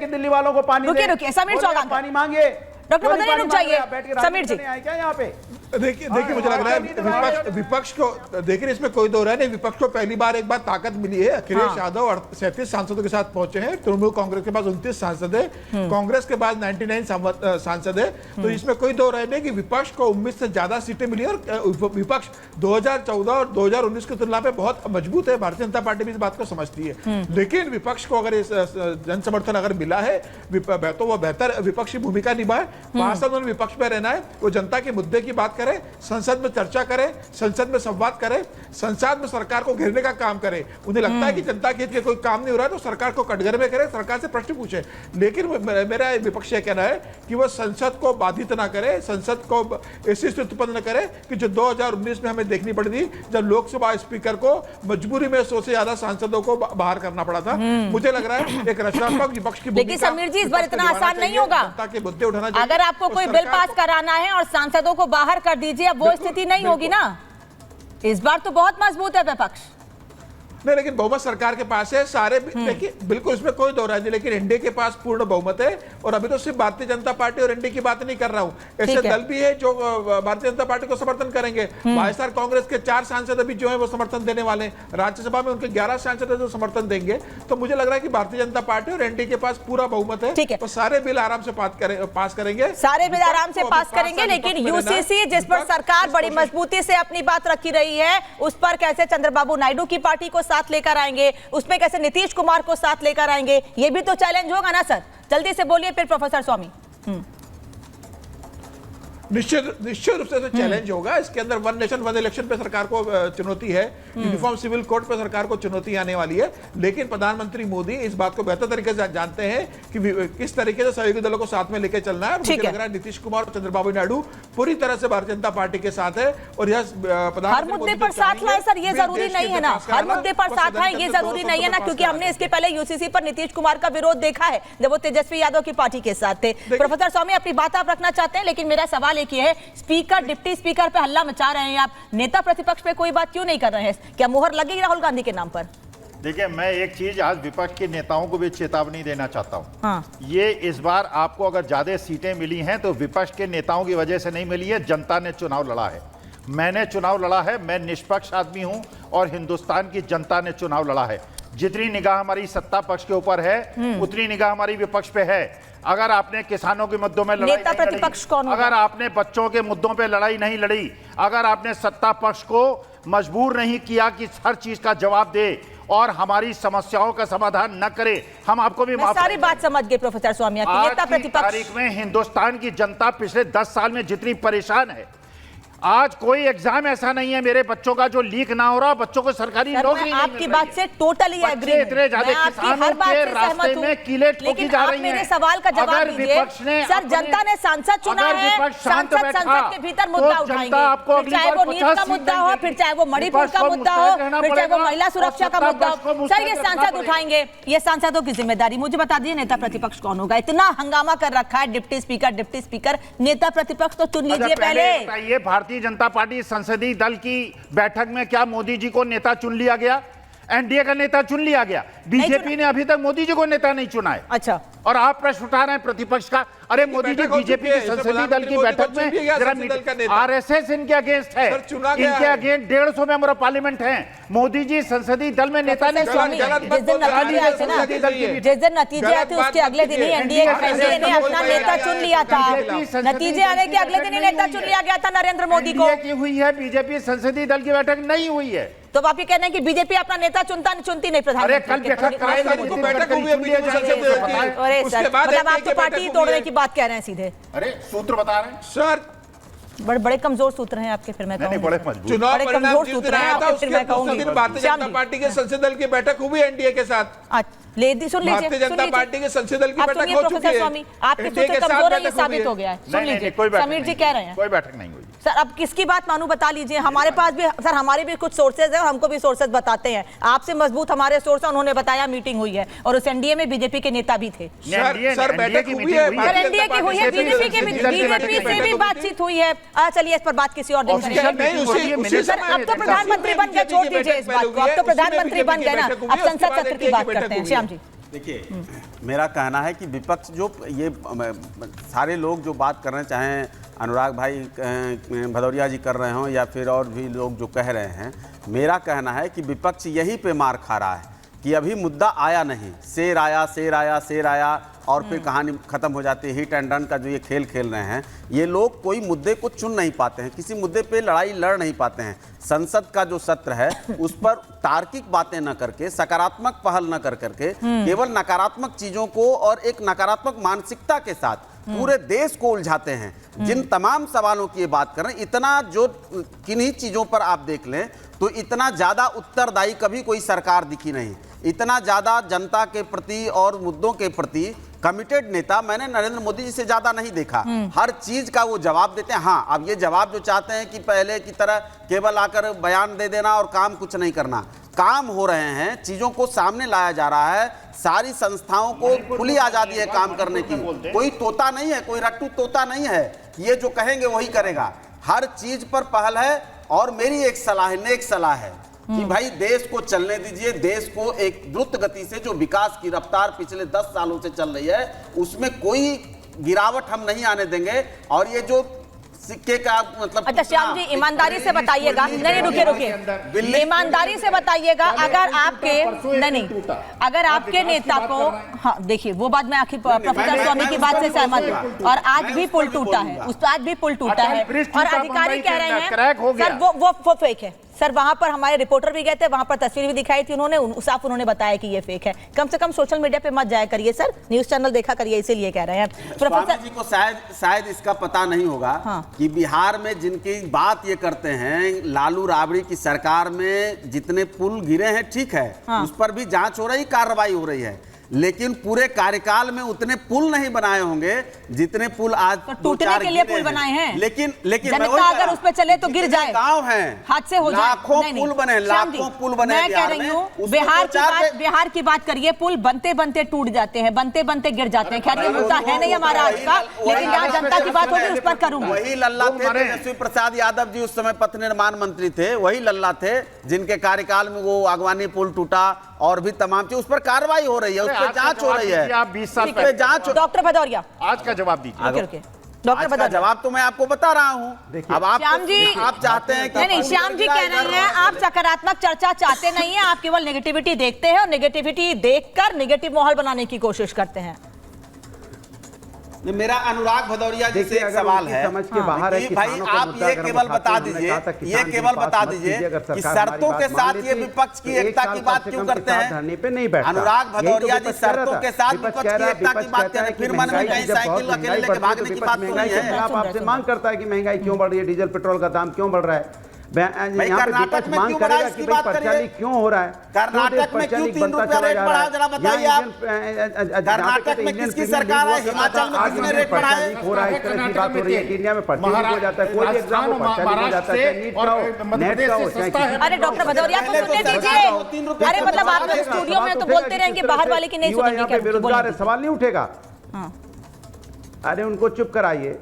कि दिल्ली वालों को पानी रुकिए समीर चौहान, पानी मांगे। डॉक्टर मदनी रुक जाइए। समीर जी क्या यहाँ पे देखिए मुझे लग रहा है विपक्ष को, देखिए इसमें कोई दो राय नहीं, विपक्ष को पहली बार एक बार ताकत मिली है। अखिलेश यादव 37 सांसदों के साथ पहुंचे हैं, तृणमूल कांग्रेस के पास 29 सांसद है, कांग्रेस के पास 99 सांसद है। तो इसमें कोई दो राय नहीं कि विपक्ष को उम्मीद से ज्यादा सीटें मिली और विपक्ष 2014 और 2019 की तुलना में बहुत मजबूत है। भारतीय जनता पार्टी भी इस बात को समझती है, लेकिन विपक्ष को अगर जन समर्थन अगर मिला है तो वो बेहतर विपक्षी भूमिका निभाए। 5 साल उन्होंने विपक्ष में रहना है, वो जनता के मुद्दे की बात करे, संसद में चर्चा करे, संसद में संवाद करे, संसद में सरकार को घेरने का काम करे। उन्हें लगता है कि जनता के हित के कोई काम नहीं हो रहा है तो सरकार को कटघरे में करे, सरकार से प्रश्न पूछे। लेकिन मेरा विपक्ष यह कहना है कि वो संसद को बाधित ना करे, संसद को ऐसी स्थिति उत्पन्न न करे कि जो 2019 में हमें देखनी पड़ी थी, जब लोकसभा स्पीकर को मजबूरी में 100 से ज्यादा सांसदों को बाहर करना पड़ा था। मुझे लग रहा है एक रचनात्मक विपक्ष की, लेकिन समीर जी इस बार इतना आसान नहीं होगा। के मुद्दे उठाना, अगर आपको कोई बिल पास कराना है और सांसदों को बाहर कर दीजिए, अब वो स्थिति नहीं होगी ना। इस बार तो बहुत मजबूत है विपक्ष। नहीं, लेकिन बहुमत सरकार के पास है सारे। देखिए बिल्कुल इसमें कोई दो राय नहीं, लेकिन एनडीए के पास पूर्ण बहुमत है। और अभी तो सिर्फ भारतीय जनता पार्टी और एनडीए की बात नहीं कर रहा हूं, ऐसे दल भी है जो भारतीय जनता पार्टी को समर्थन करेंगे। वाईएसआर कांग्रेस के 4 सांसद अभी जो है वो समर्थन देने वाले, राज्यसभा में उनके 11 सांसद है जो समर्थन देंगे। तो मुझे लग रहा है कि भारतीय जनता पार्टी और एनडीए के पास पूरा बहुमत है, तो सारे बिल आराम से पास करेंगे, सारे बिल आराम से पास करेंगे। लेकिन यूसीसी जिस पर सरकार बड़ी मजबूती से अपनी बात रखी रही है, उस पर कैसे चंद्रबाबू नायडू की पार्टी को साथ लेकर आएंगे, उसमें कैसे नीतीश कुमार को साथ लेकर आएंगे, ये भी तो चैलेंज होगा ना सर। जल्दी से बोलिए फिर प्रोफेसर स्वामी। निश्चित रूप से चैलेंज होगा। इसके अंदर वन नेशन वन इलेक्शन पे सरकार को चुनौती है, यूनिफॉर्म सिविल कोड पे सरकार को चुनौती आने वाली है। लेकिन प्रधानमंत्री मोदी इस बात को बेहतर तरीके से जानते हैं कि किस तरीके से सहयोगी दलों को साथ में लेकर चलना है। मुझे लग रहा है नीतीश कुमार और चंद्रबाबू नायडू पूरी तरह से भारतीय जनता पार्टी के साथ है। और यह हर मुद्दे पर साथ लाए सर, ये जरूरी नहीं है ना, हर मुद्दे पर साथ लाए ये जरूरी नहीं है ना, क्योंकि हमने इसके पहले यूसीसी पर नीतीश कुमार का विरोध देखा है जब वो तेजस्वी यादव की पार्टी के साथ थे। प्रोफेसर स्वामी अपनी बात आप रखना चाहते हैं, लेकिन मेरा सवाल एक ही है, स्पीकर डिप्टी स्पीकर पे हल्ला मचा रहे हैं आप, नेता प्रतिपक्ष पे कोई बात क्यों नहीं कर रहे हैं? क्या मुहर लगेगी राहुल गांधी के नाम पर? देखिए, मैं एक चीज आज विपक्ष के नेताओं को भी चेतावनी देना चाहता हूं। ये इस बार आपको अगर ज्यादा सीटें मिली हैं तो विपक्ष के नेताओं की वजह से नहीं मिली है, जनता ने चुनाव लड़ा है। मैंने चुनाव लड़ा है, मैं निष्पक्ष आदमी हूं और हिंदुस्तान की जनता ने चुनाव लड़ा है। जितनी निगाह हमारी सत्ता पक्ष के ऊपर है उतनी निगाह हमारी विपक्ष पे है। अगर आपने किसानों के मुद्दों में लड़ाई नहीं लड़ी, अगर आपने बच्चों के मुद्दों पे लड़ाई नहीं लड़ी, अगर आपने सत्ता पक्ष को मजबूर नहीं किया कि हर चीज का जवाब दे और हमारी समस्याओं का समाधान न करे, हम आपको भी माफ। सारी बात समझ गए प्रोफेसर स्वामी। नेता प्रतिपक्ष तारीख में हिंदुस्तान की जनता पिछले 10 साल में जितनी परेशान है, आज कोई एग्जाम ऐसा नहीं है मेरे बच्चों का जो लीक ना हो रहा, बच्चों को सरकारी नौकरी नहीं आपकी बात से टोटली एग्री हूं। इतने ज्यादा किसानों के रास्ते में कीले ठोकी जा रही हैं। मेरे सवाल का जवाब दीजिए सर। जनता ने सांसद चुना है, सांसद संसद के भीतर मुद्दा उठाएंगे, चाहे वो नीट का मुद्दा हो, फिर चाहे वो मणिपुर का मुद्दा हो, फिर चाहे वो महिला सुरक्षा का मुद्दा हो, सर ये सांसद उठाएंगे। ये सांसदों की जिम्मेदारी। मुझे बता दीजिए नेता प्रतिपक्ष कौन होगा? इतना हंगामा कर रखा है, डिप्टी स्पीकर, नेता प्रतिपक्ष तो चुन लीजिए पहले। ये भारतीय जनता पार्टी संसदीय दल की बैठक में क्या मोदी जी को नेता चुन लिया गया? एनडीए का नेता चुन लिया गया, बीजेपी ने अभी तक मोदी जी को नेता नहीं चुना है। अच्छा, और आप प्रश्न उठा रहे हैं प्रतिपक्ष का। अरे मोदी जी बीजेपी के संसदीय दल की बैठक में आरएसएस इनके अगेंस्ट है, इनके अगेंस्ट 150 मेंबर ऑफ पार्लियामेंट हैं। मोदी जी संसदीय दल में नेता नहीं। जिस दिन नतीजे आए थे उसके अगले दिन ही एनडीए ने अपना नेता चुन लिया था। नतीजे आने के अगले दिन ही नेता चुन लिया गया था नरेंद्र मोदी को। हुई है, बीजेपी संसदीय दल की बैठक नहीं हुई है। तो आप ये कह रहे हैं कि बीजेपी अपना नेता चुनती नहीं प्रधानमंत्री? अरे कल बैठक हुई है, मतलब आप तो पार्टी तोड़ने की बात कह रहे हैं सीधे। अरे सूत्र बता रहे हैं सर, बड़े कमजोर सूत्र हैं आपके। फिर मैं कहूंगी चुनाव परिणाम जिस दिन आया था उसके दूसरे दिन भारतीय जनता पार्टी के संसदीय दल की बैठक हुई एनडीए के साथ। सुन लीजिए, भारतीय जनता पार्टी के संसदीय दल की बैठक हो चुकी है। स्वामी आपके सूत्र कमजोर है, ये साबित हो गया है। सुन लीजिए, समीर जी कह रहे हैं कोई बैठक नहीं हुई। सर अब किसकी बात मानू बता लीजिए। हमारे पास भी सर, हमारे भी कुछ सोर्सेज है, हमको भी सोर्सेज बताते हैं। आपसे मजबूत हमारे सोर्स है, उन्होंने बताया मीटिंग हुई है और उस एनडीए में बीजेपी के नेता भी थे। सर बैठक हुई है, एनडीए की हुई है, बीजेपी से भी बातचीत हुई है। चलिए इस पर बात किसी और दिन करेंगे। सर अब तो प्रधानमंत्री बन गए, छोड़ दीजिए इस बात को, अब तो प्रधानमंत्री बन गए ना, अब संसद सत्र की बात करते हैं। श्याम जी देखिए, मेरा कहना है कि विपक्ष जो ये सारे लोग जो बात कर रहे हैं, चाहे अनुराग भाई भदौरिया जी कर रहे हों या फिर और भी लोग जो कह रहे हैं, मेरा कहना है कि विपक्ष यहीं पे मार खा रहा है कि अभी मुद्दा आया नहीं, शेर आया शेर आया शेर आया और फिर कहानी खत्म हो जाती है। हिट एंड रन का जो ये खेल खेल रहे हैं, ये लोग कोई मुद्दे को चुन नहीं पाते हैं, किसी मुद्दे पे लड़ाई लड़ नहीं पाते हैं। संसद का जो सत्र है उस पर तार्किक बातें न करके, सकारात्मक पहल न कर करके केवल नकारात्मक चीजों को और एक नकारात्मक मानसिकता के साथ पूरे देश को उलझाते हैं। जिन तमाम सवालों की ये बात कर रहे हैं, इतना जो किन्हीं चीजों पर आप देख लें तो इतना ज्यादा उत्तरदायी कभी कोई सरकार दिखी नहीं, इतना ज्यादा जनता के प्रति और मुद्दों के प्रति कमिटेड नेता मैंने नरेंद्र मोदी जी से ज्यादा नहीं देखा। हर चीज का वो जवाब देते हैं। हाँ, अब ये जवाब जो चाहते हैं कि पहले की तरह केवल आकर बयान दे देना और काम कुछ नहीं करना, काम हो रहे हैं, चीजों को सामने लाया जा रहा है। सारी संस्थाओं को खुली आजादी है काम करने की, कोई तोता नहीं है, कोई रट्टू तोता नहीं है, ये जो कहेंगे वही करेगा। हर चीज पर पहल है और मेरी एक सलाह है, नेक सलाह है कि भाई देश को चलने दीजिए। देश को एक द्रुत गति से जो विकास की रफ्तार पिछले 10 सालों से चल रही है उसमें कोई गिरावट हम नहीं आने देंगे। और ये जो सिक्के का मतलब, अच्छा श्याम जी, ईमानदारी से बताइएगा, नहीं रुकिए, ईमानदारी से बताइएगा, अगर आपके नहीं अगर आपके नेता को, हाँ देखिए वो बात मैं आखिर प्रोफेसर स्वामी की बात से सहमत हूँ, और आज भी पुल टूटा है, उस आज भी पुल टूटा है और अधिकारी कह रहे हैं सर वो फेक है। सर वहां पर हमारे रिपोर्टर भी गए थे, वहां पर तस्वीर भी दिखाई थी उन्होंने बताया कि ये फेक है। कम से कम सोशल मीडिया पे मत जाया करिए सर, न्यूज चैनल देखा करिए, इसीलिए कह रहे हैं। प्रोफेसर जी को शायद इसका पता नहीं होगा कि बिहार में जिनकी बात ये करते हैं, लालू राबड़ी की सरकार में जितने पुल गिरे हैं, ठीक है, उस पर भी जांच हो रही, कार्रवाई हो रही है, लेकिन पूरे कार्यकाल में उतने पुल नहीं बनाए होंगे जितने पुल आज तो टूटने के लिए पुल बनाए हैं। लेकिन जनता अगर उस पे चले तो गिर जाए, गांव हैं, हादसे हो जाए, लाखों पुल बने, लाखों पुल बने। मैं कह रही हूँ बिहार की बात करिए, पुल बनते बनते टूट जाते हैं, बनते बनते गिर जाते हैं। खैर ये मुद्दा है नहीं हमारा आज का, लेकिन जहाँ जनता की बात होगी उस पर करूंगा। वही लल्ला थे तेजस्वी प्रसाद यादव जी, उस समय पथ निर्माण मंत्री थे, वही लल्ला थे जिनके कार्यकाल में वो आगवानी पुल टूटा और भी तमाम चीज, उस पर कार्रवाई हो रही है, उस पर जांच हो रही है। आप 20 साल पहले जांच। डॉक्टर भदौरिया आज का जवाब दीजिए। डॉक्टर भदौरिया, जवाब तो मैं आपको बता रहा हूँ। अब आप श्याम जी, आप चाहते हैं कि नहीं श्याम जी कह रहे हैं आप सकारात्मक चर्चा चाहते नहीं है, आप केवल नेगेटिविटी देखते हैं और नेगेटिविटी देखकर नेगेटिव माहौल बनाने की कोशिश करते हैं। मेरा अनुराग भदौरिया जी से एक सवाल है समझ के बाहर है कि भाई आप ये केवल बता दीजिए कि शर्तों के साथ ये विपक्ष की एकता की बात क्यों करते हैं? धरने पे नहीं बैठता अनुराग भदौरिया जी शर्तों के साथ विपक्ष की एकता की बात करें, फिर मन में कहीं साइकिल अकेले लेके भागने की बात तो नहीं है। आपसे मांग करता है कि महंगाई क्यों बढ़ रही है, डीजल पेट्रोल का दाम क्यों बढ़ रहा है, कर्नाटक में क्यों बढ़ा इसकी बात करिए। क्यों हो रहा है, कर्नाटक में क्यों 3 रुपया रेट बढ़ा, जरा बताइए आप। कर्नाटक में किसकी सरकार है, हिमाचल में किसने रेट बढ़ाया? हो रहा है, इस तरह की बात हो रही है। इंडिया में पर्चा लीक हो जाता है, कोई भी एग्जाम हो पर्चा लीक हो जाता है, नीट का हो, नेट का हो, चाहे। अरे डॉक्टर भदौरिया को सुनने दीजिए। अरे मतलब आप लोग स्टूडियो में तो बोलते रहेंगे, बाहर वाले की नहीं सुनेंगे, बेरोजगार है, सवाल नहीं उठेगा। अरे उनको चुप कराइए,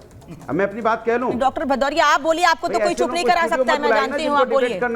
मैं अपनी बात कह लूं। डॉक्टर भदौरिया आप बोलिए, आपको तो कोई चुप नहीं करा सकता है, मैं जानती हूँ, आप बोलिए।